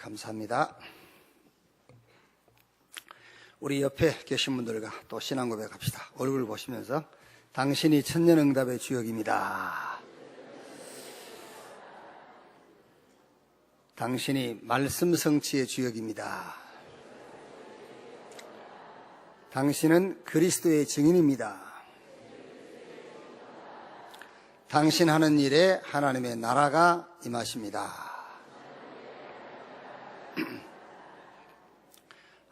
감사합니다. 우리 옆에 계신 분들과 또 신앙 고백합시다. 얼굴 보시면서 당신이 천년응답의 주역입니다. 당신이 말씀 성취의 주역입니다. 당신은 그리스도의 증인입니다. 당신 하는 일에 하나님의 나라가 임하십니다.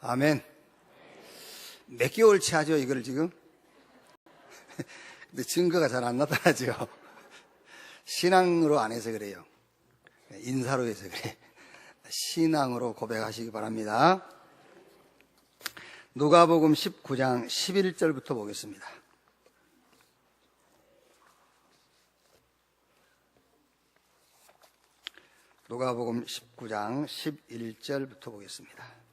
아멘. 몇 개월치 하죠, 이걸 지금? 근데 증거가 잘 안 나타나죠. 신앙으로 안 해서 그래요. 인사로 해서 그래. 신앙으로 고백하시기 바랍니다. 누가복음 19장 11절부터 보겠습니다. 누가복음 19장 11절부터 보겠습니다.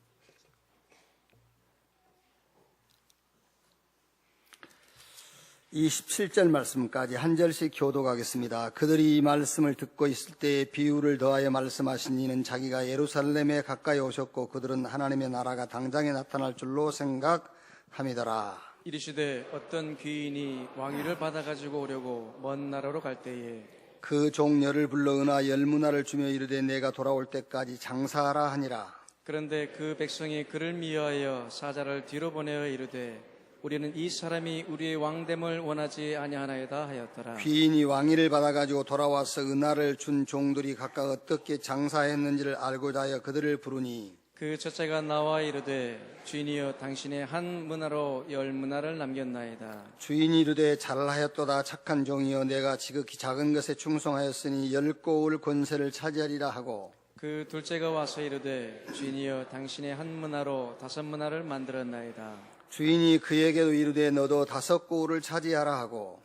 이 17절 말씀까지 한 절씩 교독하겠습니다. 그들이 이 말씀을 듣고 있을 때에 비유를 더하여 말씀하신 이는 자기가 예루살렘에 가까이 오셨고 그들은 하나님의 나라가 당장에 나타날 줄로 생각함이더라. 이르시되 어떤 귀인이 왕위를 받아가지고 오려고 먼 나라로 갈 때에 그 종녀를 불러 은하 10문화를 주며 이르되 내가 돌아올 때까지 장사하라 하니라. 그런데 그 백성이 그를 미워하여 사자를 뒤로 보내어 이르되 우리는 이 사람이 우리의 왕됨을 원하지 아니하나이다 하였더라. 귀인이 왕위를 받아가지고 돌아와서 은하를 준 종들이 각각 어떻게 장사했는지를 알고자 하여 그들을 부르니 그 첫째가 나와 이르되 주인이여 당신의 한 문화로 10문화를 남겼나이다. 주인이 이르되 잘하였도다 착한 종이여 내가 지극히 작은 것에 충성하였으니 10고울 권세를 차지하리라 하고 그 둘째가 와서 이르되 주인이여 당신의 한 문화로 5문화를 만들었나이다. 주인이 그에게도 이르되 너도 5고울을 차지하라 하고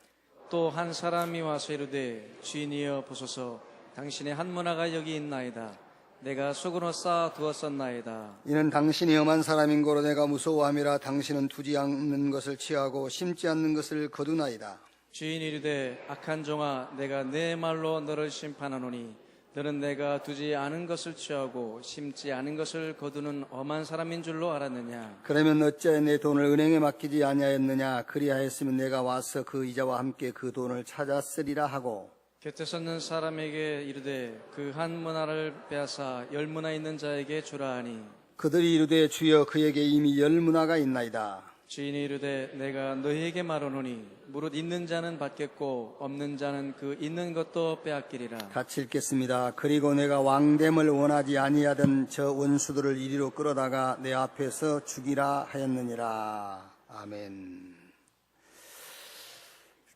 또 한 사람이 와서 이르되 주인이여 보소서 당신의 한 문화가 여기 있나이다. 내가 속으로 쌓아 두었었나이다. 이는 당신이 험한 사람인 고로 내가 무서워함이라. 당신은 두지 않는 것을 취하고 심지 않는 것을 거두나이다. 주인이 이르되 악한 종아 내가 내 말로 너를 심판하노니 너는 내가 두지 않은 것을 취하고 심지 않은 것을 거두는 엄한 사람인 줄로 알았느냐. 그러면 어찌하여 내 돈을 은행에 맡기지 아니하였느냐. 그리하였으면 내가 와서 그 이자와 함께 그 돈을 찾았으리라 하고 곁에 섰는 사람에게 이르되 그 한 문화를 빼앗아 10문화 있는 자에게 주라 하니 그들이 이르되 주여 그에게 이미 10문화가 있나이다. 주인이 이르되 내가 너희에게 말하노니 무릇 있는 자는 받겠고 없는 자는 그 있는 것도 빼앗기리라. 같이 읽겠습니다. 그리고 내가 왕됨을 원하지 아니하던 저 원수들을 이리로 끌어다가 내 앞에서 죽이라 하였느니라. 아멘.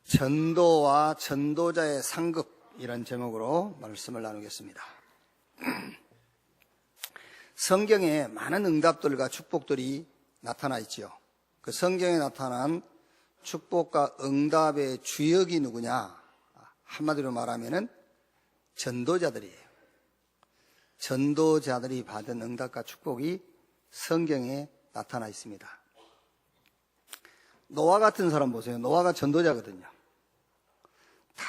전도와 전도자의 상급, 이런 제목으로 말씀을 나누겠습니다. 성경에 많은 응답들과 축복들이 나타나 있지요. 그 성경에 나타난 축복과 응답의 주역이 누구냐? 한마디로 말하면은 전도자들이에요. 전도자들이 받은 응답과 축복이 성경에 나타나 있습니다. 노아 같은 사람 보세요. 노아가 전도자거든요. 다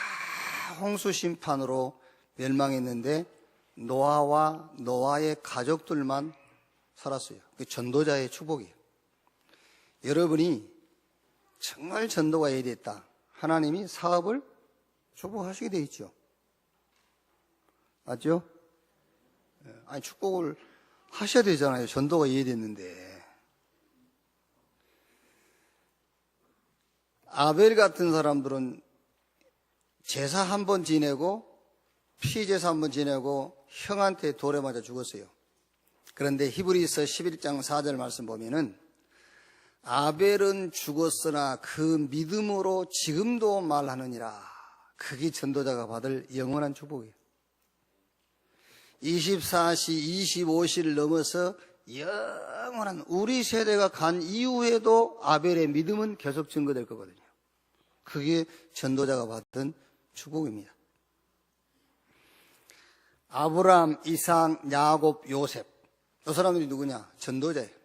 홍수 심판으로 멸망했는데 노아와 노아의 가족들만 살았어요. 그 전도자의 축복이에요. 여러분이 정말 전도가 해야 됐다. 하나님이 사업을 축복하시게 돼 있죠. 맞죠? 아니, 축복을 하셔야 되잖아요. 전도가 이해됐는데. 아벨 같은 사람들은 제사 한 번 지내고 피제사 한 번 지내고 형한테 돌에 맞아 죽었어요. 그런데 히브리서 11장 4절 말씀 보면은 아벨은 죽었으나 그 믿음으로 지금도 말하느니라. 그게 전도자가 받을 영원한 축복이에요. 24시, 25시를 넘어서 영원한 우리 세대가 간 이후에도 아벨의 믿음은 계속 증거될 거거든요. 그게 전도자가 받은 축복입니다. 아브라함, 이삭, 야곱, 요셉. 이 사람들이 누구냐? 전도자예요.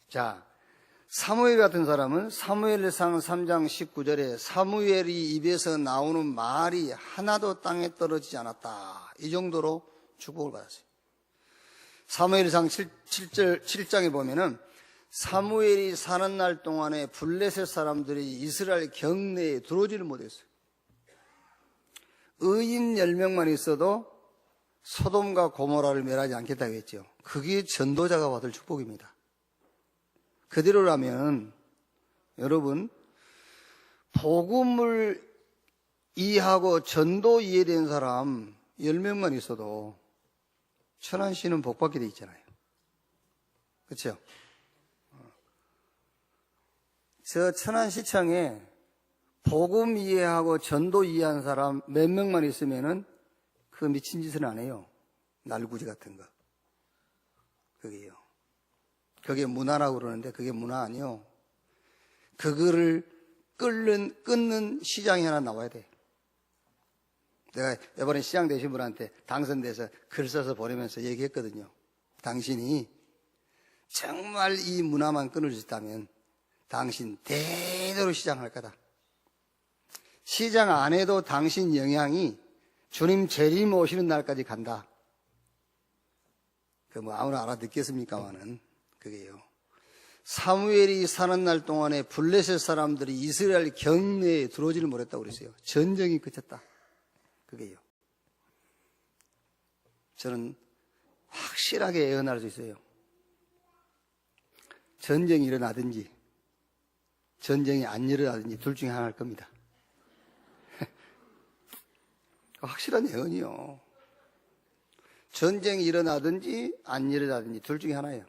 자, 사무엘 같은 사람은 사무엘상 3장 19절에 사무엘이 입에서 나오는 말이 하나도 땅에 떨어지지 않았다. 이 정도로 축복을 받았어요. 사무엘상 7장에 보면은 사무엘이 사는 날 동안에 블레셋 사람들이 이스라엘 경내에 들어오지를 못했어요. 의인 10명만 있어도 소돔과 고모라를 멸하지 않겠다고 했죠. 그게 전도자가 받을 축복입니다. 그대로라면 여러분, 복음을 이해하고 전도 이해된 사람 10명만 있어도 천안시는 복받게 돼 있잖아요. 그렇죠? 저 천안시청에 복음 이해하고 전도 이해한 사람 몇 명만 있으면은 그 미친 짓은 안 해요. 날구지 같은 거. 그게요. 그게 문화라고 그러는데 그게 문화 아니요. 그거를 끊는 시장이 하나 나와야 돼. 내가 이번에 시장 되신 분한테 당선돼서 글 써서 보내면서 얘기했거든요. 당신이 정말 이 문화만 끊을 수 있다면 당신 대대로 시장할 거다. 시장 안 해도 당신 영향이 주님 재림 오시는 날까지 간다. 그 뭐 아무나 알아듣겠습니까마는 그게요. 사무엘이 사는 날 동안에 블레셋 사람들이 이스라엘 경내에 들어오지를 못했다고 그랬어요. 전쟁이 그쳤다. 그게요. 저는 확실하게 예언할 수 있어요. 전쟁이 일어나든지 전쟁이 안 일어나든지 둘 중에 하나일 겁니다. 확실한 예언이요. 전쟁이 일어나든지 안 일어나든지 둘 중에 하나예요.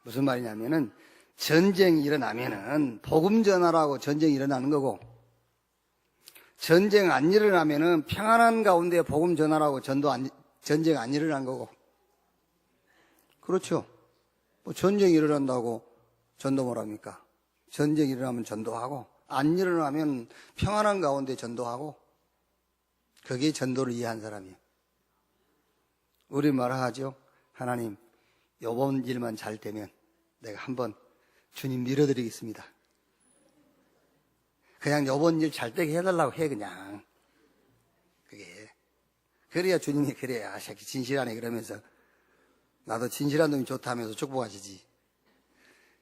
무슨 말이냐면은 전쟁이 일어나면은 복음 전하라고 전쟁이 일어나는 거고, 전쟁 안 일어나면은 평안한 가운데 복음 전하라고 전쟁 안 일어난 거고. 그렇죠. 뭐 전쟁이 일어난다고 전도 뭐랍니까? 전쟁이 일어나면 전도하고, 안 일어나면 평안한 가운데 전도하고. 그게 전도를 이해한 사람이에요. 우리 말하죠. 하나님, 요번 일만 잘 되면 내가 한번 주님 밀어드리겠습니다. 그냥 요번 일 잘 되게 해달라고 해, 그냥. 그게. 그래야 주님이 그래야, 새끼 진실하네, 그러면서 나도 진실한 놈이 좋다면서 축복하시지.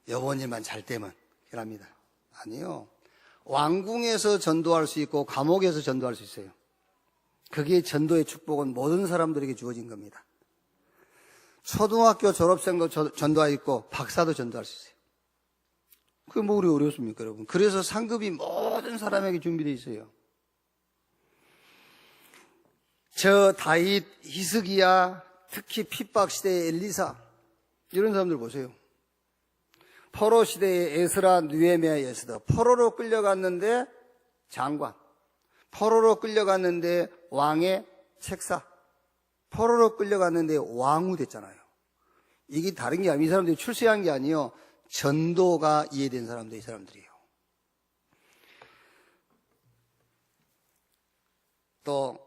요번 일만 잘 되면, 그럽니다. 아니요. 왕궁에서 전도할 수 있고, 감옥에서 전도할 수 있어요. 그게 전도의 축복은 모든 사람들에게 주어진 겁니다. 초등학교 졸업생도 전도할 있고 박사도 전도할 수 있어요. 그게 뭐 우리 어렵습니까, 여러분? 그래서 상급이 모든 사람에게 준비되어 있어요. 저 다윗, 히스기야, 특히 핍박 시대의 엘리사, 이런 사람들 보세요. 포로 시대의 에스라, 느헤미야, 에스더, 포로로 끌려갔는데 장관, 포로로 끌려갔는데 왕의 책사, 포로로 끌려갔는데 왕후 됐잖아요. 이게 다른 게 아니에요. 이 사람들이 출세한 게 아니에요. 전도가 이해된 사람들, 이 사람들이에요. 또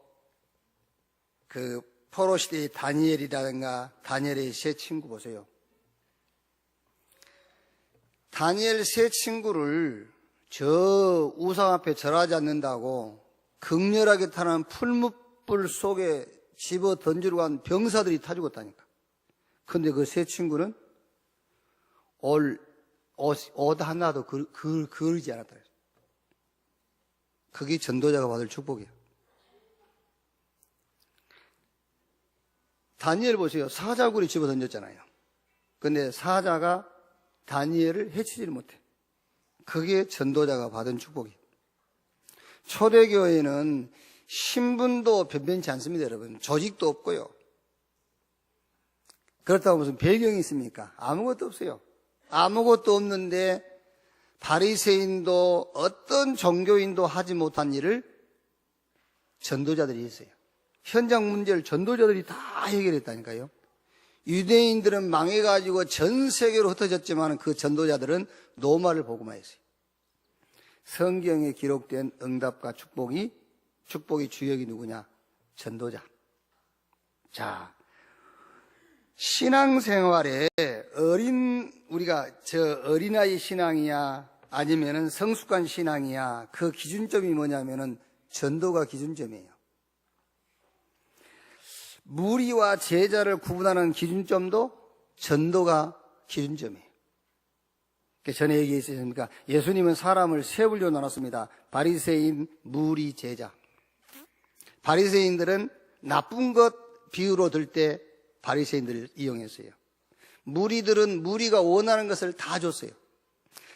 그 포로 시대의 다니엘이라든가 다니엘의 세 친구 보세요. 다니엘 세 친구를 저 우상 앞에 절하지 않는다고 극렬하게 타는 풀무불 속에 집어 던지러 간 병사들이 타 죽었다니까. 근데 그 세 친구는 옷 하나도 그르지 않았다. 그게 전도자가 받을 축복이에요. 다니엘 보세요. 사자굴이 집어 던졌잖아요. 근데 사자가 다니엘을 해치지를 못해. 그게 전도자가 받은 축복이에요. 초대교회는 신분도 변변치 않습니다, 여러분. 조직도 없고요. 그렇다고 무슨 배경이 있습니까? 아무것도 없어요. 아무것도 없는데 바리새인도 어떤 종교인도 하지 못한 일을 전도자들이 했어요. 현장 문제를 전도자들이 다 해결했다니까요. 유대인들은 망해가지고 전 세계로 흩어졌지만 그 전도자들은 노마를 보고만 했어요. 성경에 기록된 응답과 축복이 주역이 누구냐? 전도자. 자, 신앙생활에 우리가 어린아이 신앙이야 아니면은 성숙한 신앙이야, 그 기준점이 뭐냐면은 전도가 기준점이에요. 무리와 제자를 구분하는 기준점도 전도가 기준점이에요. 전에 얘기했으니까 예수님은 사람을 세 분류로 나눴습니다. 바리새인, 무리, 제자. 바리새인들은 나쁜 것 비유로 들 때 바리새인들을 이용했어요. 무리들은 무리가 원하는 것을 다 줬어요.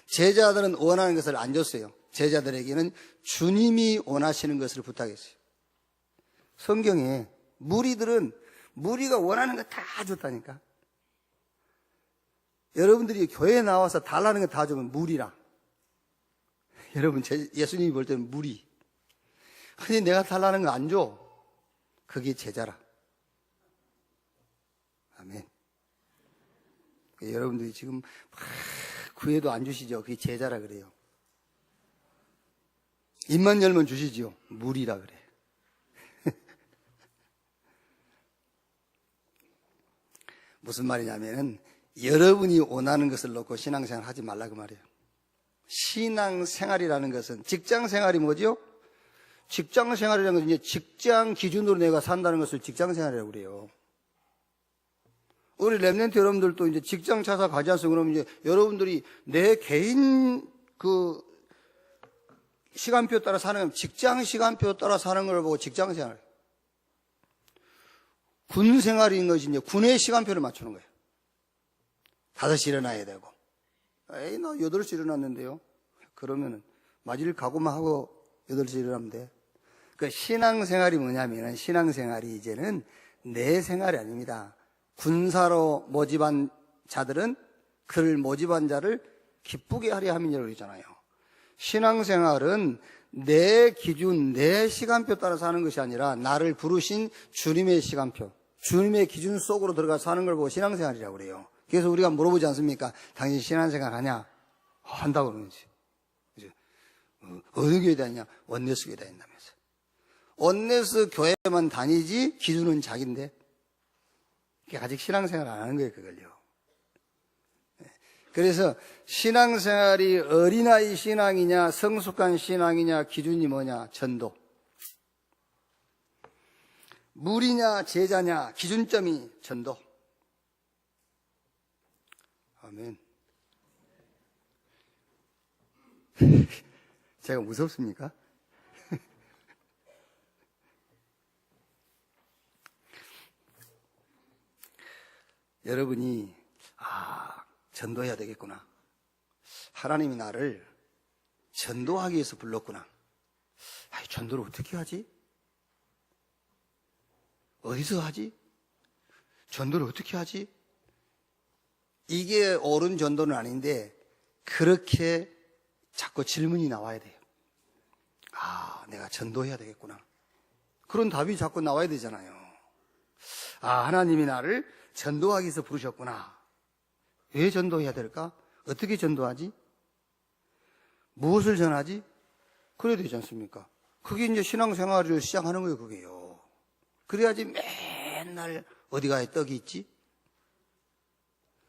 제자들은 원하는 것을 안 줬어요. 제자들에게는 주님이 원하시는 것을 부탁했어요. 성경에 무리들은 무리가 원하는 거 다 줬다니까. 여러분들이 교회에 나와서 달라는 거 다 주면 무리라. 여러분, 예수님이 볼 때는 무리. 근데 내가 달라는 거 안 줘. 그게 제자라. 아멘. 여러분들이 지금 막 구해도 안 주시죠. 그게 제자라 그래요. 입만 열면 주시지요. 무리라 그래. 무슨 말이냐면은 여러분이 원하는 것을 놓고 신앙생활 하지 말라 그 말이에요. 신앙생활이라는 것은 직장생활이 뭐죠? 직장생활이라는 것은 이제 직장 기준으로 내가 산다는 것을 직장생활이라고 그래요. 우리 렘넌트 여러분들도 이제 직장 찾아 가지 않습니까? 그러면 이제 여러분들이 내 개인 그 시간표 따라 사는 건 직장 시간표 따라 사는 걸 보고 직장생활. 군 생활인 것이 이제 군의 시간표를 맞추는 거예요. 5시 일어나야 되고. 에이, 나 8시 일어났는데요. 그러면은 맞을 각오만 하고 8시 일어나면 돼. 그 신앙생활이 뭐냐면은 신앙생활이 이제는 내 생활이 아닙니다. 군사로 모집한 자들은 그를 모집한 자를 기쁘게 하려 함이라고 그러잖아요. 신앙생활은 내 기준, 내 시간표 따라 사는 것이 아니라 나를 부르신 주님의 시간표, 주님의 기준 속으로 들어가 사는 걸 보고 신앙생활이라고 그래요. 그래서 우리가 물어보지 않습니까? 당신 신앙생활 하냐? 한다고 그러는지. 어느 교회 다니냐? 원네스 교회 다닌다면서. 원네스 교회만 다니지 기준은 자기인데. 아직 신앙생활 안 하는 거예요, 그걸요. 그래서 신앙생활이 어린아이 신앙이냐, 성숙한 신앙이냐, 기준이 뭐냐? 전도. 무리냐, 제자냐, 기준점이 전도. 아멘. 제가 무섭습니까? 여러분이 전도해야 되겠구나. 하나님이 나를 전도하기 위해서 불렀구나. 전도를 어떻게 하지? 어디서 하지? 전도를 어떻게 하지? 이게 옳은 전도는 아닌데 그렇게 자꾸 질문이 나와야 돼요. 내가 전도해야 되겠구나. 그런 답이 자꾸 나와야 되잖아요. 하나님이 나를 전도하기 위해서 부르셨구나. 왜 전도해야 될까? 어떻게 전도하지? 무엇을 전하지? 그래야 되지 않습니까? 그게 이제 신앙생활을 시작하는 거예요, 그게요. 그래야지 맨날 어디 가야 떡이 있지?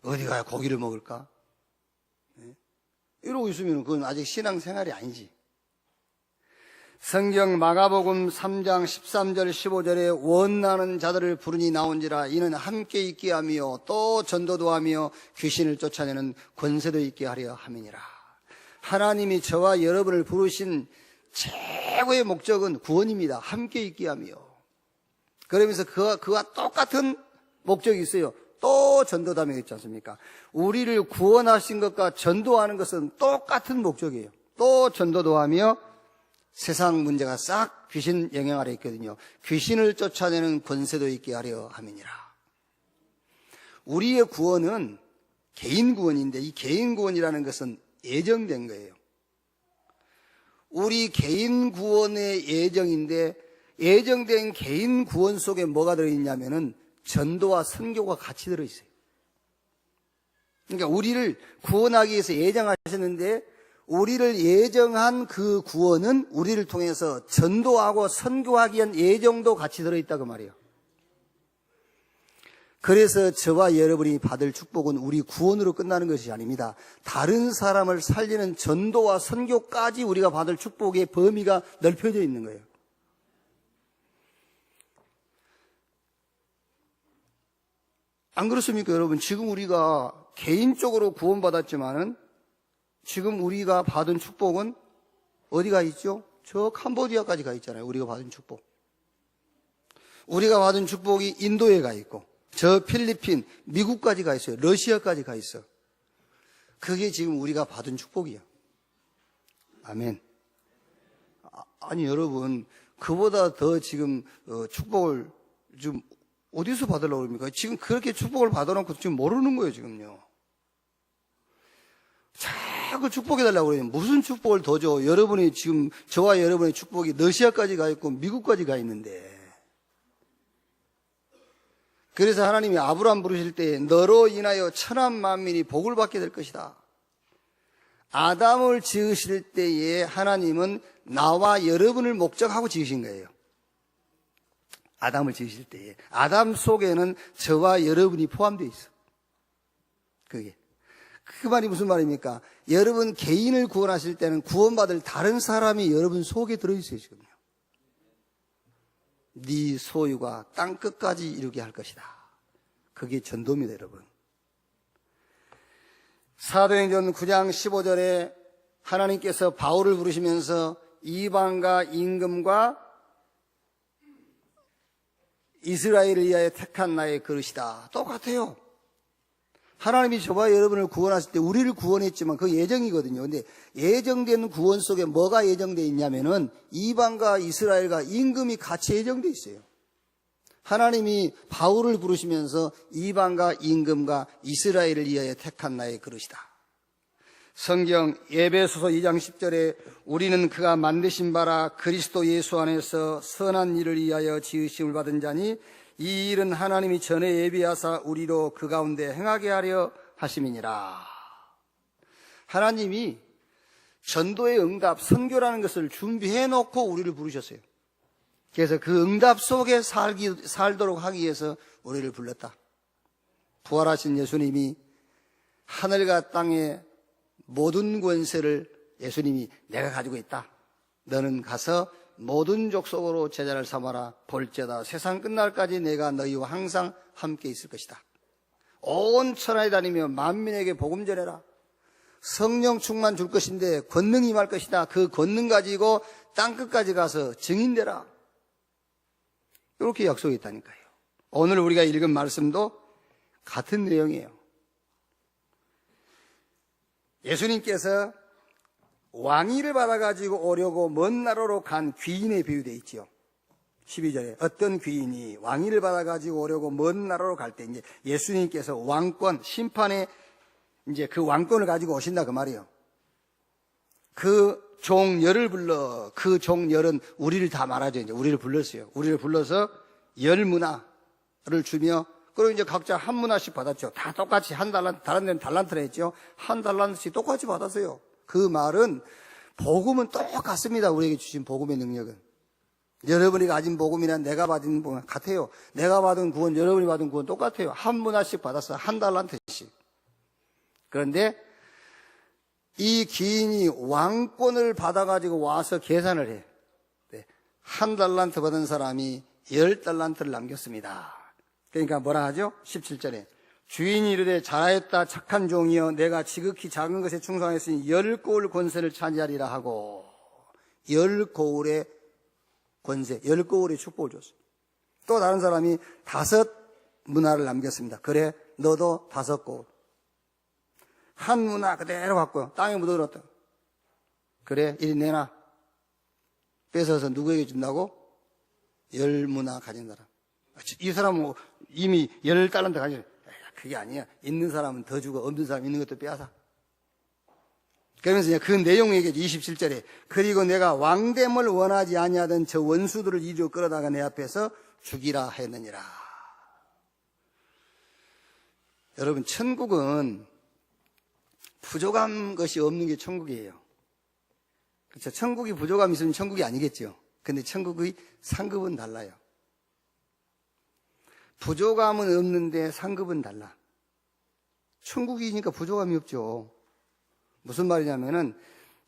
어디 가야 고기를 먹을까? 네? 이러고 있으면 그건 아직 신앙생활이 아니지. 성경 마가복음 3장 13절 15절에 원하는 자들을 부르니 나온지라 이는 함께 있게 하며 또 전도도 하며 귀신을 쫓아내는 권세도 있게 하려 함이니라. 하나님이 저와 여러분을 부르신 최고의 목적은 구원입니다. 함께 있게 하며. 그러면서 그와 똑같은 목적이 있어요. 또 전도도 하며 있지 않습니까? 우리를 구원하신 것과 전도하는 것은 똑같은 목적이에요. 또 전도도 하며 세상 문제가 싹 귀신 영향 아래 있거든요. 귀신을 쫓아내는 권세도 있게 하려 함이니라. 우리의 구원은 개인 구원인데 이 개인 구원이라는 것은 예정된 거예요. 우리 개인 구원의 예정인데 예정된 개인 구원 속에 뭐가 들어있냐면은 전도와 선교가 같이 들어있어요. 그러니까 우리를 구원하기 위해서 예정하셨는데 우리를 예정한 그 구원은 우리를 통해서 전도하고 선교하기 위한 예정도 같이 들어있다고 말이에요. 그래서 저와 여러분이 받을 축복은 우리 구원으로 끝나는 것이 아닙니다. 다른 사람을 살리는 전도와 선교까지 우리가 받을 축복의 범위가 넓혀져 있는 거예요. 안 그렇습니까, 여러분? 지금 우리가 개인적으로 구원받았지만은 지금 우리가 받은 축복은 어디가 있죠? 저 캄보디아까지 가 있잖아요. 우리가 받은 축복. 우리가 받은 축복이 인도에 가 있고, 저 필리핀, 미국까지 가 있어요. 러시아까지 가 있어. 그게 지금 우리가 받은 축복이야. 아멘. 아니, 여러분, 그보다 더 지금 축복을 좀 어디서 받으려고 그럽니까? 지금 그렇게 축복을 받아놓고 지금 모르는 거예요, 지금요. 자꾸 축복해달라고 그래요. 무슨 축복을 더 줘? 여러분이 지금, 저와 여러분의 축복이 러시아까지 가 있고 미국까지 가 있는데. 그래서 하나님이 아브라함 부르실 때 너로 인하여 천한 만민이 복을 받게 될 것이다. 아담을 지으실 때에 하나님은 나와 여러분을 목적하고 지으신 거예요. 아담을 지으실 때에. 아담 속에는 저와 여러분이 포함되어 있어. 그게. 그 말이 무슨 말입니까? 여러분 개인을 구원하실 때는 구원받을 다른 사람이 여러분 속에 들어있어요, 지금요. 네 소유가 땅 끝까지 이루게 할 것이다. 그게 전도입니다, 여러분. 사도행전 9장 15절에 하나님께서 바울을 부르시면서 이방과 임금과 이스라엘을 위하여 택한 나의 그릇이다. 똑같아요. 하나님이 저와 여러분을 구원하실 때 우리를 구원했지만 그 예정이거든요. 근데 예정된 구원 속에 뭐가 예정되어 있냐면은 이방과 이스라엘과 임금이 같이 예정되어 있어요. 하나님이 바울을 부르시면서 이방과 임금과 이스라엘을 위하여 택한 나의 그릇이다. 성경 에베소서 2장 10절에 우리는 그가 만드신 바라 그리스도 예수 안에서 선한 일을 위하여 지으심을 받은 자니 이 일은 하나님이 전에 예비하사 우리로 그 가운데 행하게 하려 하심이니라. 하나님이 전도의 응답, 선교라는 것을 준비해 놓고 우리를 부르셨어요. 그래서 그 응답 속에 살도록 하기 위해서 우리를 불렀다. 부활하신 예수님이 하늘과 땅의 모든 권세를 예수님이 내가 가지고 있다. 너는 가서 모든 족속으로 제자를 삼아라. 볼지어다 세상 끝날까지 내가 너희와 항상 함께 있을 것이다. 온 천하에 다니며 만민에게 복음 전해라. 성령 충만 줄 것인데 권능이 임할 것이다. 그 권능 가지고 땅끝까지 가서 증인되라. 이렇게 약속이 있다니까요. 오늘 우리가 읽은 말씀도 같은 내용이에요. 예수님께서 왕위를 받아가지고 오려고 먼 나라로 간 귀인에 비유되어 있지요. 12절에 어떤 귀인이 왕위를 받아가지고 오려고 먼 나라로 갈 때 이제 예수님께서 왕권, 심판에 이제 그 왕권을 가지고 오신다 그 말이에요. 그 종열을 불러, 그 종열은 우리를 다 말하죠. 이제 우리를 불렀어요. 우리를 불러서 열 문화를 주며 그리고 이제 각자 한 문화씩 받았죠. 다 똑같이 한 달란트, 다른 데는 달란트를 했죠. 한 달란트씩 똑같이 받았어요. 그 말은 복음은 똑같습니다. 우리에게 주신 복음의 능력은. 여러분이 가진 복음이나 내가 받은 복음 같아요. 내가 받은 구원, 여러분이 받은 구원 똑같아요. 한 문화씩 받았어요. 한 달란트씩. 그런데 이 귀인이 왕권을 받아가지고 와서 계산을 해. 한 달란트 받은 사람이 10달란트를 남겼습니다. 그러니까 뭐라 하죠? 17절에 주인이 이르되 잘하였다 착한 종이여 내가 지극히 작은 것에 충성하였으니 10고을 권세를 차지하리라 하고 10고을의 권세, 10고을의 축복을 줬어요. 또 다른 사람이 5문화를 남겼습니다. 그래 너도 5고을. 한 문화 그대로 갖고 땅에 묻어들었다. 그래 이리 내놔. 뺏어서 누구에게 준다고? 10문화 가진 사람. 이 사람은 이미 10달란트 가진 사람. 그게 아니야. 있는 사람은 더 주고 없는 사람 있는 것도 빼앗아. 그러면서 그 내용 얘기죠. 27절에 그리고 내가 왕됨을 원하지 아니하던 저 원수들을 이리로 끌어다가 내 앞에서 죽이라 했느니라. 여러분 천국은 부족한 것이 없는 게 천국이에요. 그렇죠? 천국이 부족함이 있으면 천국이 아니겠죠. 근데 천국의 상급은 달라요. 부족함은 없는데 상급은 달라. 천국이니까 부족함이 없죠. 무슨 말이냐면은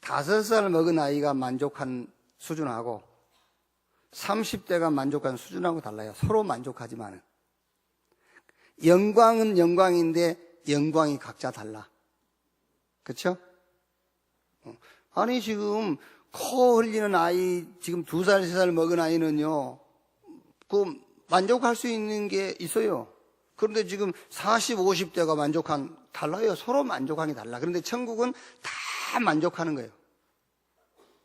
5살 먹은 아이가 만족한 수준하고 30대가 만족한 수준하고 달라요. 서로 만족하지만은. 영광은 영광인데 영광이 각자 달라. 그렇죠? 아니 지금 코 흘리는 아이, 지금 2살, 3살 먹은 아이는요, 그 만족할 수 있는 게 있어요. 그런데 지금 40, 50대가 달라요. 서로 만족하기 달라. 그런데 천국은 다 만족하는 거예요.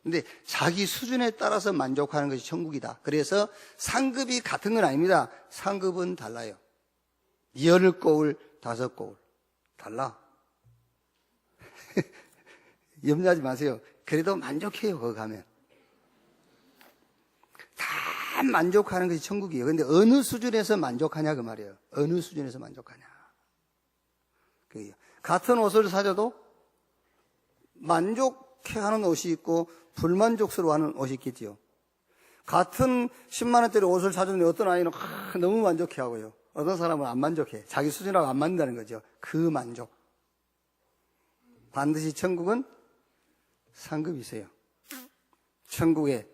근데 자기 수준에 따라서 만족하는 것이 천국이다. 그래서 상급이 같은 건 아닙니다. 상급은 달라요. 10거울, 5거울. 달라. 염려하지 마세요. 그래도 만족해요, 거기 가면. 다 만족하는 것이 천국이에요. 근데 어느 수준에서 만족하냐, 그 말이에요. 어느 수준에서 만족하냐. 같은 옷을 사줘도 만족해하는 옷이 있고 불만족스러워하는 옷이 있겠지요. 같은 10만 원짜리 옷을 사줬는데 어떤 아이는 너무 만족해하고요. 어떤 사람은 안 만족해. 자기 수준하고 안 맞는다는 거죠. 그 만족. 반드시 천국은 상급이 있어요. 천국에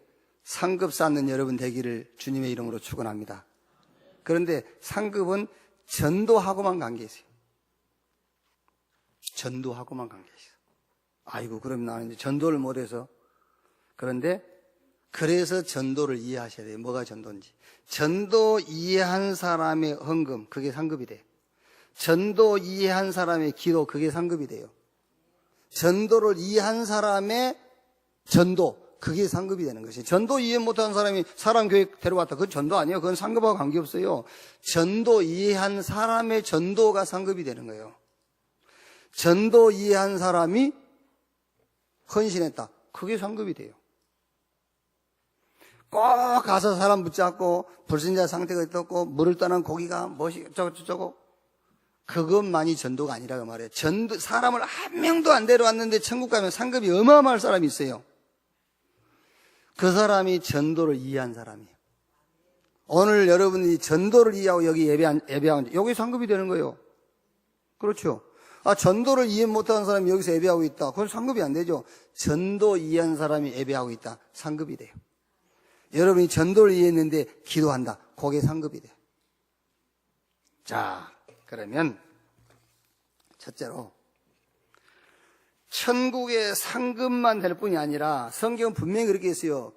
상급 쌓는 여러분 되기를 주님의 이름으로 축원합니다. 그런데 상급은 전도하고만 관계 있어요. 전도하고만 관계 있어요. 아이고, 그럼 나는 이제 전도를 못해서. 그런데 그래서 전도를 이해하셔야 돼요. 뭐가 전도인지. 전도 이해한 사람의 헌금, 그게 상급이 돼요. 전도 이해한 사람의 기도, 그게 상급이 돼요. 전도를 이해한 사람의 전도, 그게 상급이 되는 것이에요. 전도 이해 못한 사람이 사람 교회 데려왔다. 그건 전도 아니에요. 그건 상급하고 관계없어요. 전도 이해한 사람의 전도가 상급이 되는 거예요. 전도 이해한 사람이 헌신했다. 그게 상급이 돼요. 꼭 가서 사람 붙잡고 불신자 상태가 어떻고 물을 떠난 고기가 무엇이 저거 그것만이 전도가 아니라고 말해요. 사람을 한 명도 안 데려왔는데 천국 가면 상급이 어마어마할 사람이 있어요. 그 사람이 전도를 이해한 사람이에요. 오늘 여러분이 전도를 이해하고 여기 예배하는 여기 상급이 되는 거예요. 그렇죠? 전도를 이해 못하는 사람이 여기서 예배하고 있다. 그건 상급이 안 되죠. 전도 이해한 사람이 예배하고 있다. 상급이 돼요. 여러분이 전도를 이해했는데 기도한다. 그게 상급이 돼요. 자, 그러면 첫째로 천국의 상급만 될 뿐이 아니라 성경은 분명히 그렇게 했어요.